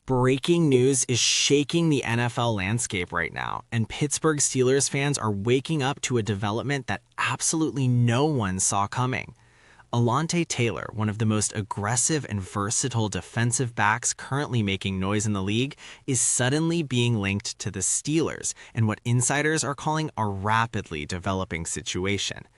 Breaking news is shaking the NFL landscape right now, and Pittsburgh Steelers fans are waking up to a development that absolutely no one saw coming. Alontae Taylor, one of the most aggressive and versatile defensive backs currently making noise in the league, is suddenly being linked to the Steelers in what insiders are calling a rapidly developing situation.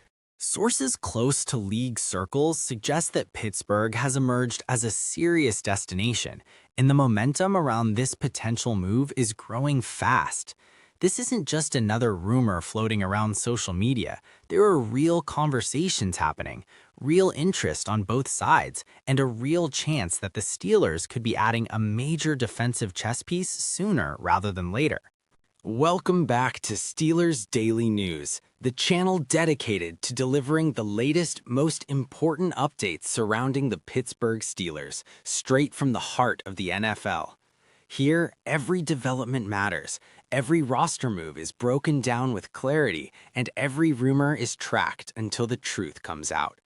Sources close to league circles suggest that Pittsburgh has emerged as a serious destination, and the momentum around this potential move is growing fast. This isn't just another rumor floating around social media. There are real conversations happening, real interest on both sides, and a real chance that the Steelers could be adding a major defensive chess piece sooner rather than later. Welcome back to Steelers Daily News, the channel dedicated to delivering the latest, most important updates surrounding the Pittsburgh Steelers, straight from the heart of the NFL. Here, every development matters, every roster move is broken down with clarity, and every rumor is tracked until the truth comes out.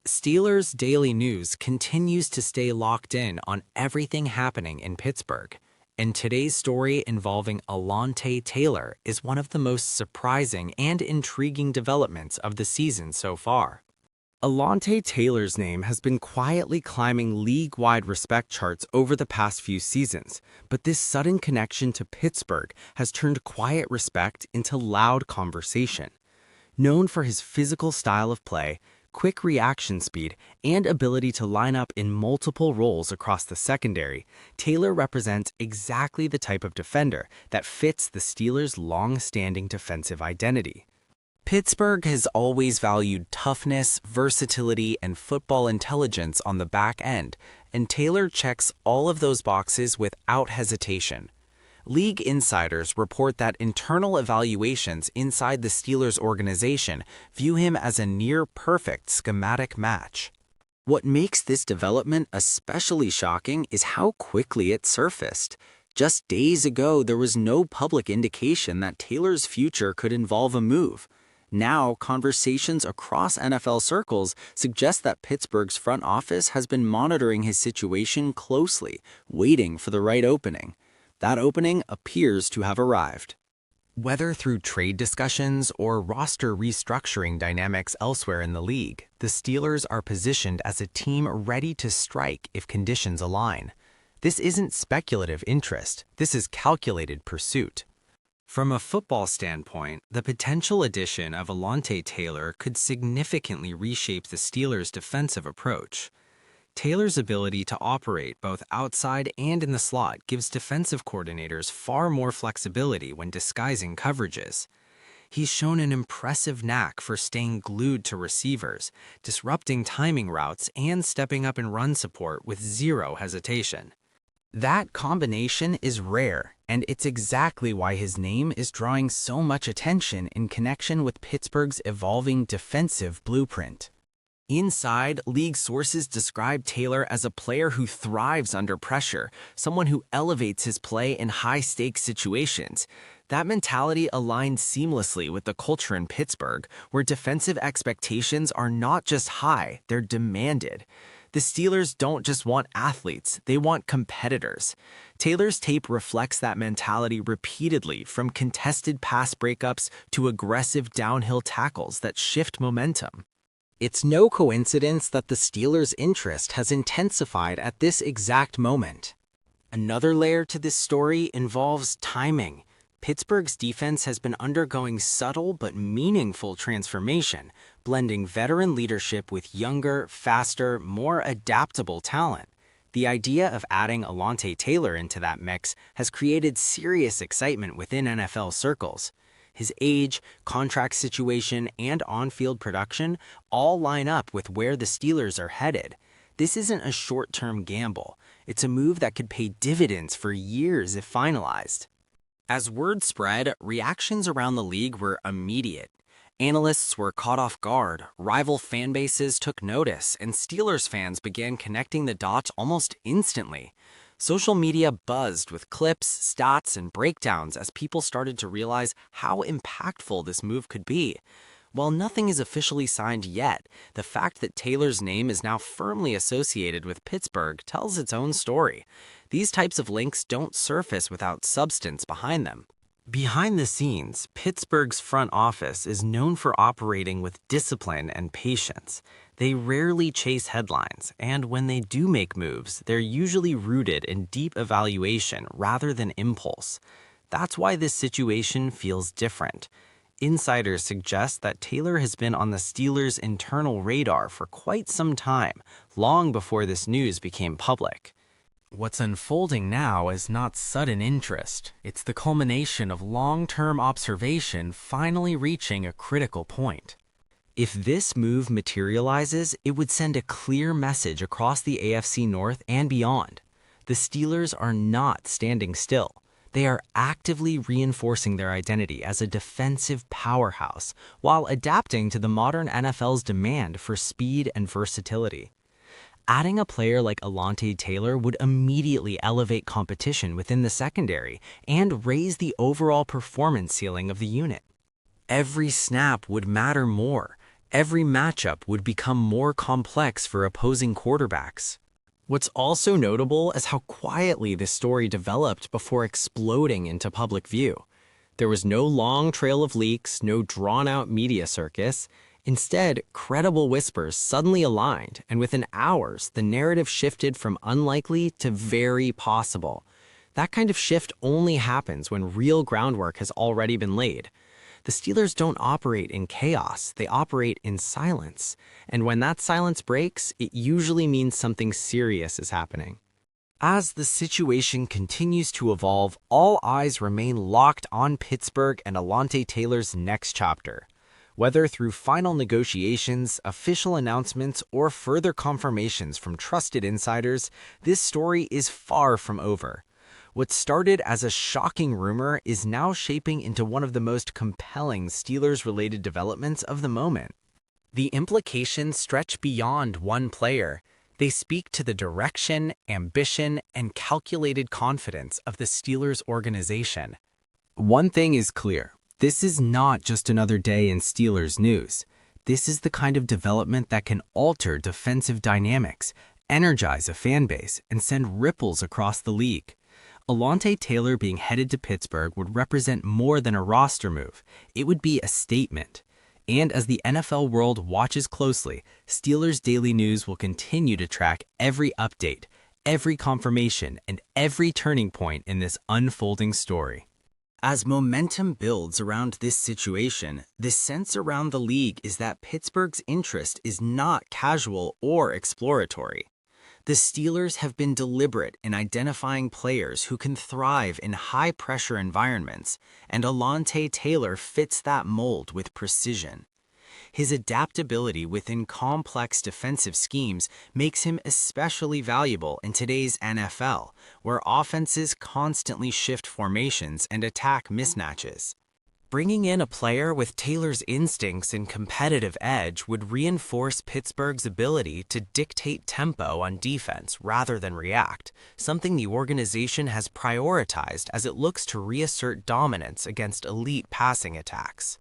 Steelers Daily News continues to stay locked in on everything happening in Pittsburgh. And today's story involving Alontae Taylor is one of the most surprising and intriguing developments of the season so far. Alontae Taylor's name has been quietly climbing league-wide respect charts over the past few seasons, but this sudden connection to Pittsburgh has turned quiet respect into loud conversation. Known for his physical style of play, quick reaction speed, and ability to line up in multiple roles across the secondary, Taylor represents exactly the type of defender that fits the Steelers' long-standing defensive identity. Pittsburgh has always valued toughness, versatility, and football intelligence on the back end, and Taylor checks all of those boxes without hesitation. League insiders report that internal evaluations inside the Steelers organization view him as a near-perfect schematic match. What makes this development especially shocking is how quickly it surfaced. Just days ago, there was no public indication that Taylor's future could involve a move. Now, conversations across NFL circles suggest that Pittsburgh's front office has been monitoring his situation closely, waiting for the right opening. That opening appears to have arrived. Whether through trade discussions or roster restructuring dynamics elsewhere in the league, the Steelers are positioned as a team ready to strike if conditions align. This isn't speculative interest, this is calculated pursuit. From a football standpoint, the potential addition of Alontae Taylor could significantly reshape the Steelers' defensive approach. Taylor's ability to operate both outside and in the slot gives defensive coordinators far more flexibility when disguising coverages. He's shown an impressive knack for staying glued to receivers, disrupting timing routes, and stepping up in run support with zero hesitation. That combination is rare, and it's exactly why his name is drawing so much attention in connection with Pittsburgh's evolving defensive blueprint. Inside, league sources describe Taylor as a player who thrives under pressure, someone who elevates his play in high-stakes situations. That mentality aligns seamlessly with the culture in Pittsburgh, where defensive expectations are not just high, they're demanded. The Steelers don't just want athletes, they want competitors. Taylor's tape reflects that mentality repeatedly, from contested pass breakups to aggressive downhill tackles that shift momentum. It's no coincidence that the Steelers' interest has intensified at this exact moment. Another layer to this story involves timing. Pittsburgh's defense has been undergoing subtle but meaningful transformation, blending veteran leadership with younger, faster, more adaptable talent. The idea of adding Alontae Taylor into that mix has created serious excitement within NFL circles. His age, contract situation, and on-field production all line up with where the Steelers are headed. This isn't a short-term gamble. It's a move that could pay dividends for years if finalized. As word spread, reactions around the league were immediate. Analysts were caught off guard, rival fan bases took notice, and Steelers fans began connecting the dots almost instantly. Social media buzzed with clips, stats, and breakdowns as people started to realize how impactful this move could be. While nothing is officially signed yet, the fact that Taylor's name is now firmly associated with Pittsburgh tells its own story. These types of links don't surface without substance behind them. Behind the scenes, Pittsburgh's front office is known for operating with discipline and patience. They rarely chase headlines, and when they do make moves, they're usually rooted in deep evaluation rather than impulse. That's why this situation feels different. Insiders suggest that Taylor has been on the Steelers' internal radar for quite some time, long before this news became public. What's unfolding now is not sudden interest. It's the culmination of long-term observation finally reaching a critical point. If this move materializes, it would send a clear message across the AFC North and beyond. The Steelers are not standing still. They are actively reinforcing their identity as a defensive powerhouse while adapting to the modern NFL's demand for speed and versatility. Adding a player like Alontae Taylor would immediately elevate competition within the secondary and raise the overall performance ceiling of the unit. Every snap would matter more. Every matchup would become more complex for opposing quarterbacks. What's also notable is how quietly this story developed before exploding into public view. There was no long trail of leaks, no drawn-out media circus. Instead, credible whispers suddenly aligned, and within hours, the narrative shifted from unlikely to very possible. That kind of shift only happens when real groundwork has already been laid. The Steelers don't operate in chaos, they operate in silence. And when that silence breaks, it usually means something serious is happening. As the situation continues to evolve, all eyes remain locked on Pittsburgh and Alontae Taylor's next chapter. Whether through final negotiations, official announcements, or further confirmations from trusted insiders, this story is far from over. What started as a shocking rumor is now shaping into one of the most compelling Steelers-related developments of the moment. The implications stretch beyond one player. They speak to the direction, ambition, and calculated confidence of the Steelers organization. One thing is clear. This is not just another day in Steelers news. This is the kind of development that can alter defensive dynamics, energize a fan base, and send ripples across the league. Alontae Taylor being headed to Pittsburgh would represent more than a roster move. It would be a statement. And as the NFL world watches closely, Steelers Daily News will continue to track every update, every confirmation, and every turning point in this unfolding story. As momentum builds around this situation, the sense around the league is that Pittsburgh's interest is not casual or exploratory. The Steelers have been deliberate in identifying players who can thrive in high-pressure environments, and Alontae Taylor fits that mold with precision. His adaptability within complex defensive schemes makes him especially valuable in today's NFL, where offenses constantly shift formations and attack mismatches. Bringing in a player with Taylor's instincts and competitive edge would reinforce Pittsburgh's ability to dictate tempo on defense rather than react, something the organization has prioritized as it looks to reassert dominance against elite passing attacks.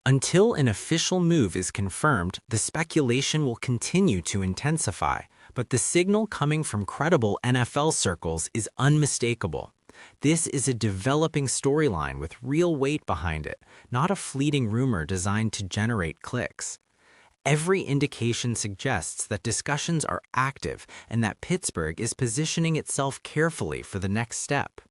Until an official move is confirmed, the speculation will continue to intensify, but the signal coming from credible NFL circles is unmistakable. This is a developing storyline with real weight behind it, not a fleeting rumor designed to generate clicks. Every indication suggests that discussions are active and that Pittsburgh is positioning itself carefully for the next step.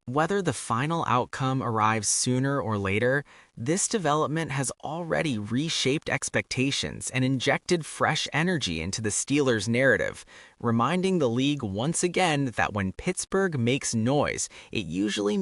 Whether the final outcome arrives sooner or later, this development has already reshaped expectations and injected fresh energy into the Steelers' narrative, reminding the league once again that when Pittsburgh makes noise, it usually